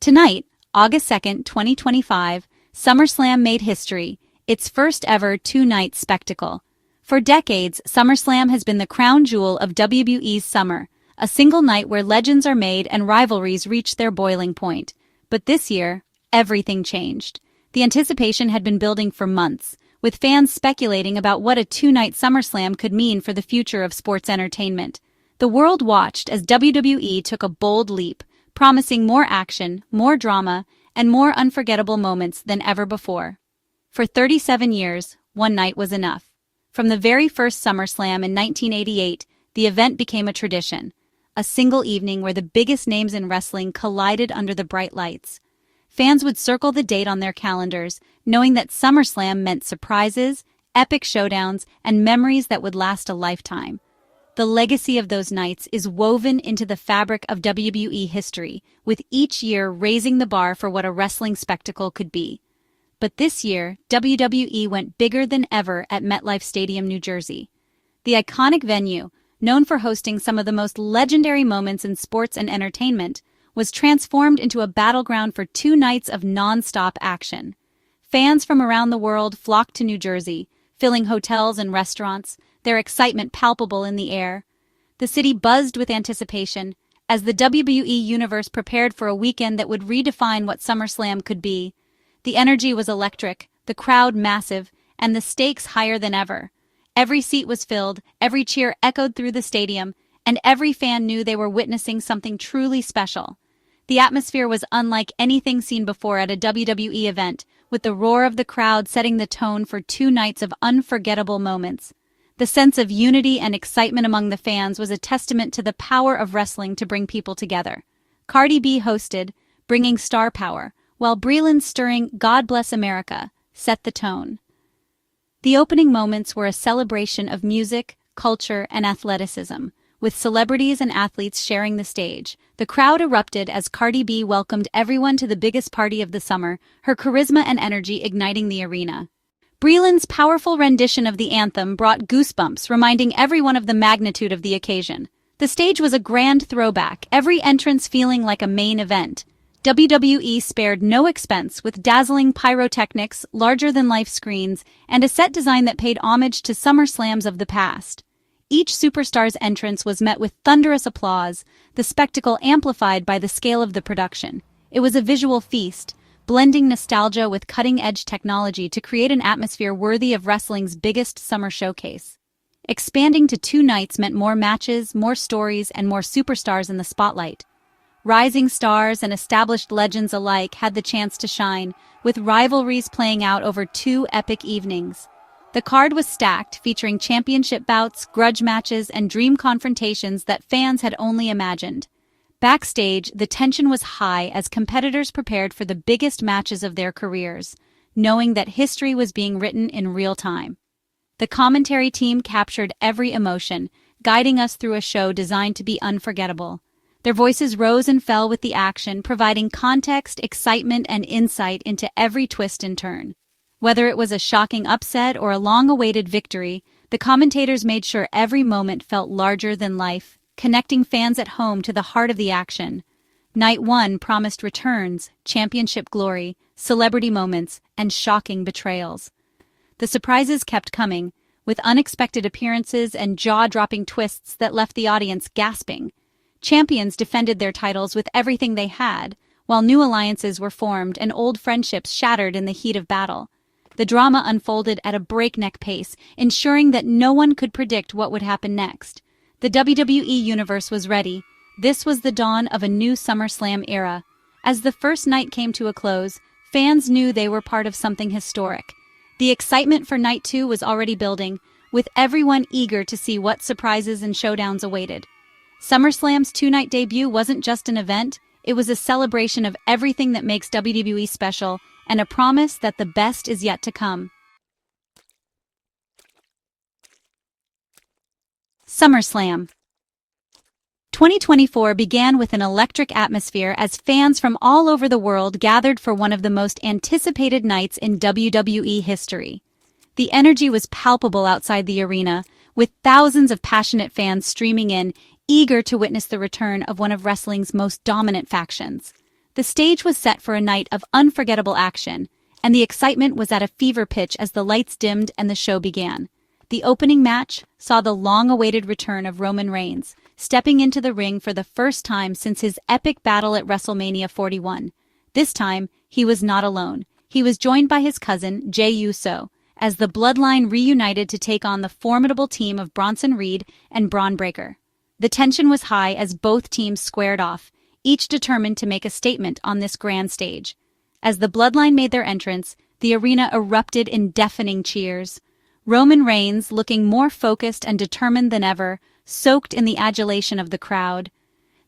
Tonight, August 2nd, 2025, SummerSlam made history, its first ever two-night spectacle. For decades, SummerSlam has been the crown jewel of WWE's summer, a single night where legends are made and rivalries reach their boiling point. But this year, everything changed. The anticipation had been building for months, with fans speculating about what a two-night SummerSlam could mean for the future of sports entertainment. The world watched as WWE took a bold leap, promising more action, more drama, and more unforgettable moments than ever before. For 37 years, one night was enough. From the very first SummerSlam in 1988, the event became a tradition, a single evening where the biggest names in wrestling collided under the bright lights. Fans would circle the date on their calendars, knowing that SummerSlam meant surprises, epic showdowns, and memories that would last a lifetime. The legacy of those nights is woven into the fabric of WWE history, with each year raising the bar for what a wrestling spectacle could be. But this year, WWE went bigger than ever at MetLife Stadium, New Jersey. The iconic venue, known for hosting some of the most legendary moments in sports and entertainment, was transformed into a battleground for 2 nights of non-stop action. Fans from around the world flocked to New Jersey, filling hotels and restaurants, their excitement palpable in the air. The city buzzed with anticipation as the WWE Universe prepared for a weekend that would redefine what SummerSlam could be. The energy was electric, the crowd massive, and the stakes higher than ever. Every seat was filled, every cheer echoed through the stadium, and every fan knew they were witnessing something truly special. The atmosphere was unlike anything seen before at a WWE event, with the roar of the crowd setting the tone for 2 nights of unforgettable moments. The sense of unity and excitement among the fans was a testament to the power of wrestling to bring people together. Cardi B hosted, bringing star power, while Breland's stirring "God Bless America" set the tone. The opening moments were a celebration of music, culture, and athleticism, with celebrities and athletes sharing the stage. The crowd erupted as Cardi B welcomed everyone to the biggest party of the summer, her charisma and energy igniting the arena. Breland's powerful rendition of the anthem brought goosebumps, reminding everyone of the magnitude of the occasion. The stage was a grand throwback, every entrance feeling like a main event. WWE spared no expense with dazzling pyrotechnics, larger-than-life screens, and a set design that paid homage to SummerSlams of the past. Each superstar's entrance was met with thunderous applause, the spectacle amplified by the scale of the production. It was a visual feast, blending nostalgia with cutting-edge technology to create an atmosphere worthy of wrestling's biggest summer showcase. Expanding to 2 nights meant more matches, more stories, and more superstars in the spotlight. Rising stars and established legends alike had the chance to shine, with rivalries playing out over 2 epic evenings. The card was stacked, featuring championship bouts, grudge matches, and dream confrontations that fans had only imagined. Backstage, the tension was high as competitors prepared for the biggest matches of their careers, knowing that history was being written in real time. The commentary team captured every emotion, guiding us through a show designed to be unforgettable. Their voices rose and fell with the action, providing context, excitement, and insight into every twist and turn. Whether it was a shocking upset or a long-awaited victory, the commentators made sure every moment felt larger than life, connecting fans at home to the heart of the action. Night 1 promised returns, championship glory, celebrity moments, and shocking betrayals. The surprises kept coming, with unexpected appearances and jaw-dropping twists that left the audience gasping. Champions defended their titles with everything they had, while new alliances were formed and old friendships shattered in the heat of battle. The drama unfolded at a breakneck pace, ensuring that no one could predict what would happen next. The WWE Universe was ready. This was the dawn of a new SummerSlam era. As the first night came to a close, fans knew they were part of something historic. The excitement for Night 2 was already building, with everyone eager to see what surprises and showdowns awaited. SummerSlam's 2-night debut wasn't just an event, it was a celebration of everything that makes WWE special, and a promise that the best is yet to come. SummerSlam 2024 began with an electric atmosphere as fans from all over the world gathered for one of the most anticipated nights in WWE history. The energy was palpable outside the arena, with thousands of passionate fans streaming in, eager to witness the return of one of wrestling's most dominant factions. The stage was set for a night of unforgettable action, and the excitement was at a fever pitch as the lights dimmed and the show began. The opening match saw the long-awaited return of Roman Reigns, stepping into the ring for the first time since his epic battle at WrestleMania 41. This time, he was not alone. He was joined by his cousin, Jey Uso, as the Bloodline reunited to take on the formidable team of Bronson Reed and Bron Breakker. The tension was high as both teams squared off, each determined to make a statement on this grand stage. As the Bloodline made their entrance, the arena erupted in deafening cheers. Roman Reigns, looking more focused and determined than ever, soaked in the adulation of the crowd.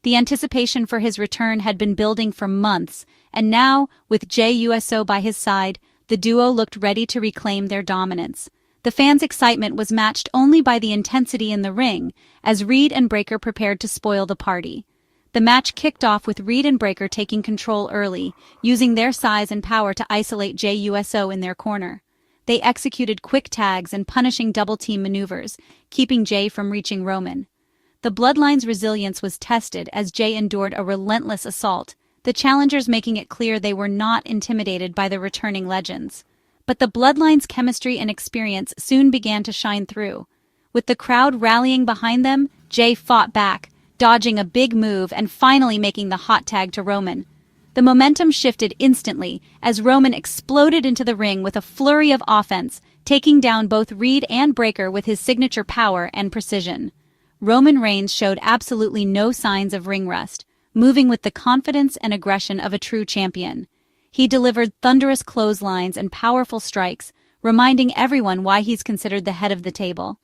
The anticipation for his return had been building for months, and now, with Jey Uso by his side, the duo looked ready to reclaim their dominance. The fans' excitement was matched only by the intensity in the ring, as Reed and Breakker prepared to spoil the party. The match kicked off with Reed and Breakker taking control early, using their size and power to isolate Jey Uso in their corner. They executed quick tags and punishing double-team maneuvers, keeping Jey from reaching Roman. The Bloodline's resilience was tested as Jey endured a relentless assault, the challengers making it clear they were not intimidated by the returning legends. But the Bloodline's chemistry and experience soon began to shine through. With the crowd rallying behind them, Jey fought back, dodging a big move and finally making the hot tag to Roman. The momentum shifted instantly as Roman exploded into the ring with a flurry of offense, taking down both Reed and Breakker with his signature power and precision. Roman Reigns showed absolutely no signs of ring rust, moving with the confidence and aggression of a true champion. He delivered thunderous clotheslines and powerful strikes, reminding everyone why he's considered the head of the table.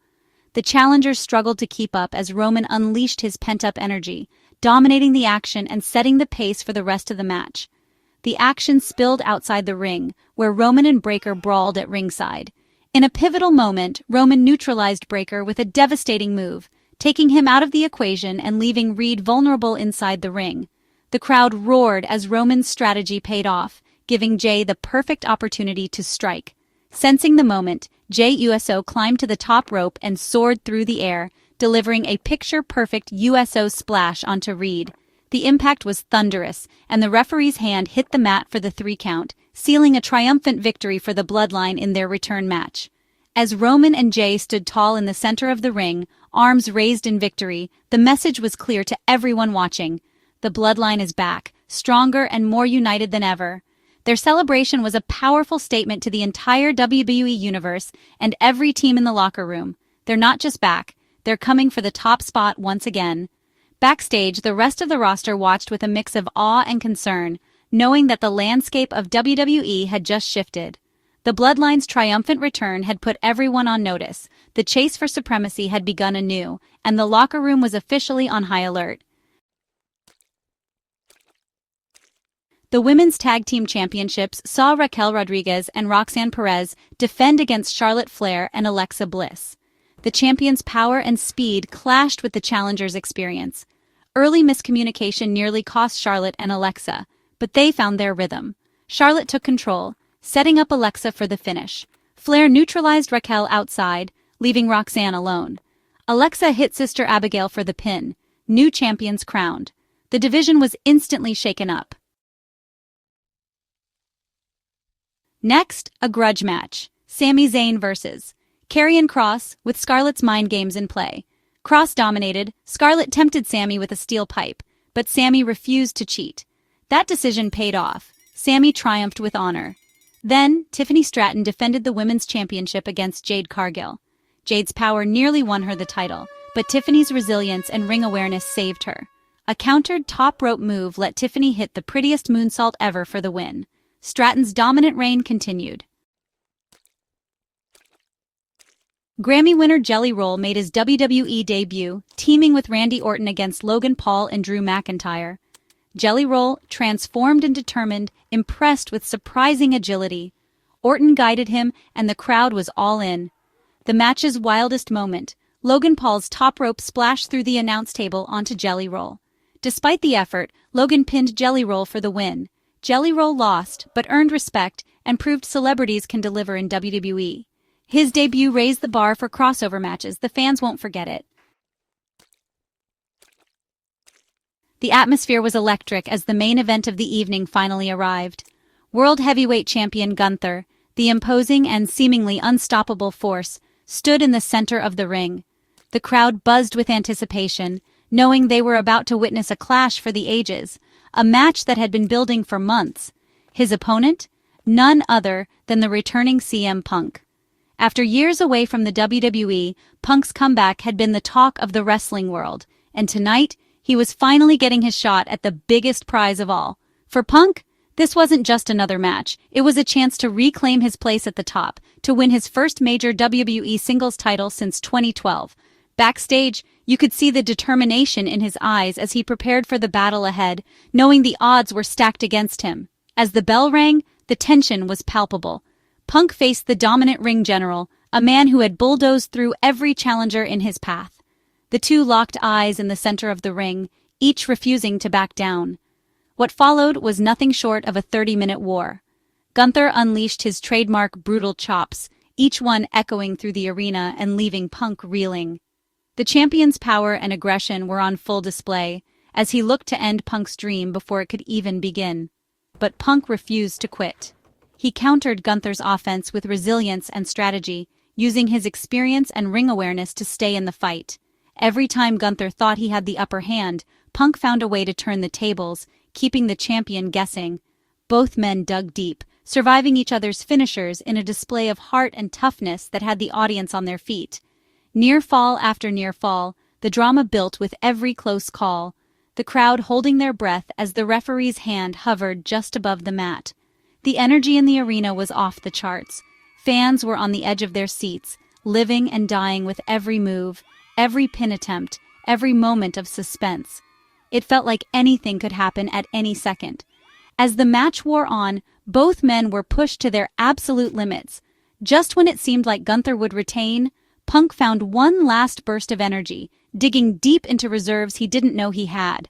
The challengers struggled to keep up as Roman unleashed his pent-up energy, dominating the action and setting the pace for the rest of the match. The action spilled outside the ring, where Roman and Breakker brawled at ringside. In a pivotal moment, Roman neutralized Breakker with a devastating move, taking him out of the equation and leaving Reed vulnerable inside the ring. The crowd roared as Roman's strategy paid off, giving Jey the perfect opportunity to strike. Sensing the moment, Jey Uso climbed to the top rope and soared through the air, delivering a picture-perfect USO splash onto Reed. The impact was thunderous, and the referee's hand hit the mat for the 3 count, sealing a triumphant victory for the Bloodline in their return match. As Roman and Jey stood tall in the center of the ring, arms raised in victory, the message was clear to everyone watching. The Bloodline is back, stronger and more united than ever. Their celebration was a powerful statement to the entire WWE universe and every team in the locker room. They're not just back, they're coming for the top spot once again. Backstage, the rest of the roster watched with a mix of awe and concern, knowing that the landscape of WWE had just shifted. The Bloodline's triumphant return had put everyone on notice. The chase for supremacy had begun anew, and the locker room was officially on high alert. The Women's Tag Team Championships saw Raquel Rodriguez and Roxanne Perez defend against Charlotte Flair and Alexa Bliss. The champions' power and speed clashed with the challengers' experience. Early miscommunication nearly cost Charlotte and Alexa, but they found their rhythm. Charlotte took control, setting up Alexa for the finish. Flair neutralized Raquel outside, leaving Roxanne alone. Alexa hit Sister Abigail for the pin. New champions crowned. The division was instantly shaken up. Next, a grudge match. Sami Zayn vs. Karrion Kross, with Scarlett's mind games in play. Kross dominated, Scarlett tempted Sami with a steel pipe, but Sami refused to cheat. That decision paid off. Sami triumphed with honor. Then, Tiffany Stratton defended the Women's Championship against Jade Cargill. Jade's power nearly won her the title, but Tiffany's resilience and ring awareness saved her. A countered top rope move let Tiffany hit the prettiest moonsault ever for the win. Stratton's dominant reign continued. Grammy winner Jelly Roll made his WWE debut, teaming with Randy Orton against Logan Paul and Drew McIntyre. Jelly Roll, transformed and determined, impressed with surprising agility. Orton guided him, and the crowd was all in. The match's wildest moment, Logan Paul's top rope splashed through the announce table onto Jelly Roll. Despite the effort, Logan pinned Jelly Roll for the win. Jelly Roll lost, but earned respect and proved celebrities can deliver in WWE. His debut raised the bar for crossover matches. The fans won't forget it. The atmosphere was electric as the main event of the evening finally arrived. World Heavyweight Champion Gunther, the imposing and seemingly unstoppable force, stood in the center of the ring. The crowd buzzed with anticipation, knowing they were about to witness a clash for the ages, a match that had been building for months. His opponent? None other than the returning CM Punk. After years away from the WWE, Punk's comeback had been the talk of the wrestling world, and tonight, he was finally getting his shot at the biggest prize of all. For Punk, this wasn't just another match. It was a chance to reclaim his place at the top, to win his first major WWE singles title since 2012. Backstage, you could see the determination in his eyes as he prepared for the battle ahead, knowing the odds were stacked against him. As the bell rang, the tension was palpable. Punk faced the dominant ring general, a man who had bulldozed through every challenger in his path. The two locked eyes in the center of the ring, each refusing to back down. What followed was nothing short of a 30-minute war. Gunther unleashed his trademark brutal chops, each one echoing through the arena and leaving Punk reeling. The champion's power and aggression were on full display, as he looked to end Punk's dream before it could even begin. But Punk refused to quit. He countered Gunther's offense with resilience and strategy, using his experience and ring awareness to stay in the fight. Every time Gunther thought he had the upper hand, Punk found a way to turn the tables, keeping the champion guessing. Both men dug deep, surviving each other's finishers in a display of heart and toughness that had the audience on their feet. Near fall after near fall, the drama built with every close call, the crowd holding their breath as the referee's hand hovered just above the mat. The energy in the arena was off the charts. Fans were on the edge of their seats, living and dying with every move, every pin attempt, every moment of suspense. It felt like anything could happen at any second. As the match wore on, both men were pushed to their absolute limits. Just when it seemed like Gunther would retain, Punk found one last burst of energy, digging deep into reserves he didn't know he had.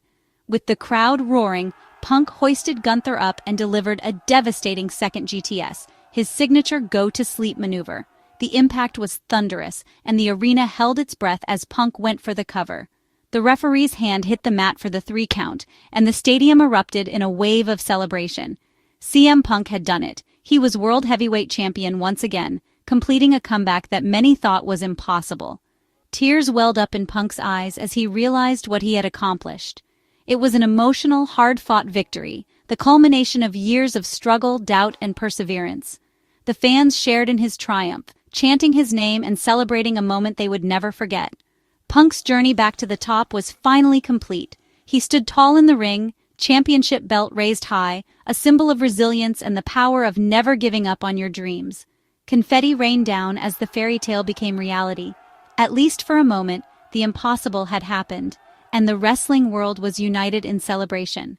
With the crowd roaring, Punk hoisted Gunther up and delivered a devastating second GTS, his signature go-to-sleep maneuver. The impact was thunderous, and the arena held its breath as Punk went for the cover. The referee's hand hit the mat for the 3 count, and the stadium erupted in a wave of celebration. CM Punk had done it. He was World Heavyweight Champion once again, completing a comeback that many thought was impossible. Tears welled up in Punk's eyes as he realized what he had accomplished. It was an emotional, hard-fought victory, the culmination of years of struggle, doubt, and perseverance. The fans shared in his triumph, chanting his name and celebrating a moment they would never forget. Punk's journey back to the top was finally complete. He stood tall in the ring, championship belt raised high, a symbol of resilience and the power of never giving up on your dreams. Confetti rained down as the fairy tale became reality. At least for a moment, the impossible had happened, and the wrestling world was united in celebration.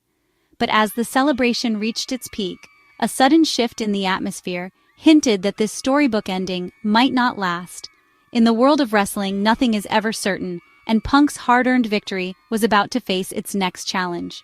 But as the celebration reached its peak, a sudden shift in the atmosphere hinted that this storybook ending might not last. In the world of wrestling, nothing is ever certain, and Punk's hard-earned victory was about to face its next challenge.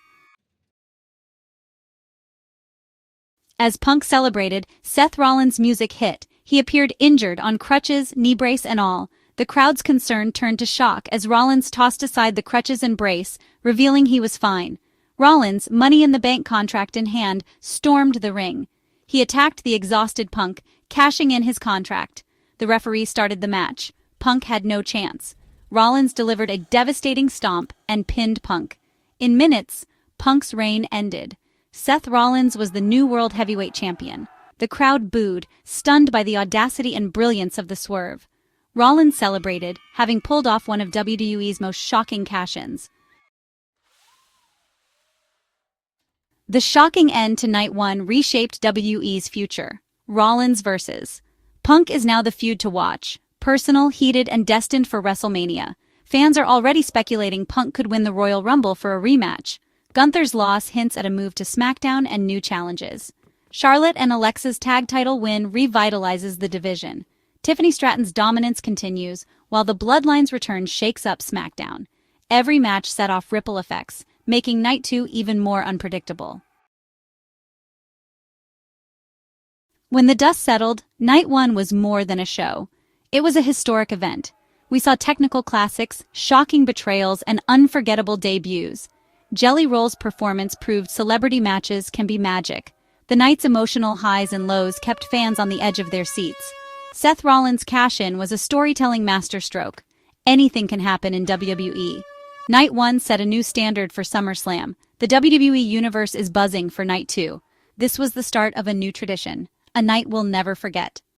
As Punk celebrated, Seth Rollins' music hit. He appeared injured on crutches, knee brace and all. The crowd's concern turned to shock as Rollins tossed aside the crutches and brace, revealing he was fine. Rollins, Money in the Bank contract in hand, stormed the ring. He attacked the exhausted Punk, cashing in his contract. The referee started the match. Punk had no chance. Rollins delivered a devastating stomp and pinned Punk. In minutes, Punk's reign ended. Seth Rollins was the new World Heavyweight Champion. The crowd booed, stunned by the audacity and brilliance of the swerve. Rollins celebrated, having pulled off one of WWE's most shocking cash-ins. The shocking end to Night 1 reshaped WWE's future. Rollins vs. Punk is now the feud to watch. Personal, heated, and destined for WrestleMania. Fans are already speculating Punk could win the Royal Rumble for a rematch. Gunther's loss hints at a move to SmackDown and new challenges. Charlotte and Alexa's tag title win revitalizes the division. Tiffany Stratton's dominance continues, while the Bloodline's return shakes up SmackDown. Every match set off ripple effects, making Night 2 even more unpredictable. When the dust settled, Night 1 was more than a show. It was a historic event. We saw technical classics, shocking betrayals, and unforgettable debuts. Jelly Roll's performance proved celebrity matches can be magic. The night's emotional highs and lows kept fans on the edge of their seats. Seth Rollins' cash-in was a storytelling masterstroke. Anything can happen in WWE. Night 1 set a new standard for SummerSlam. The WWE Universe is buzzing for Night 2. This was the start of a new tradition, a night we'll never forget.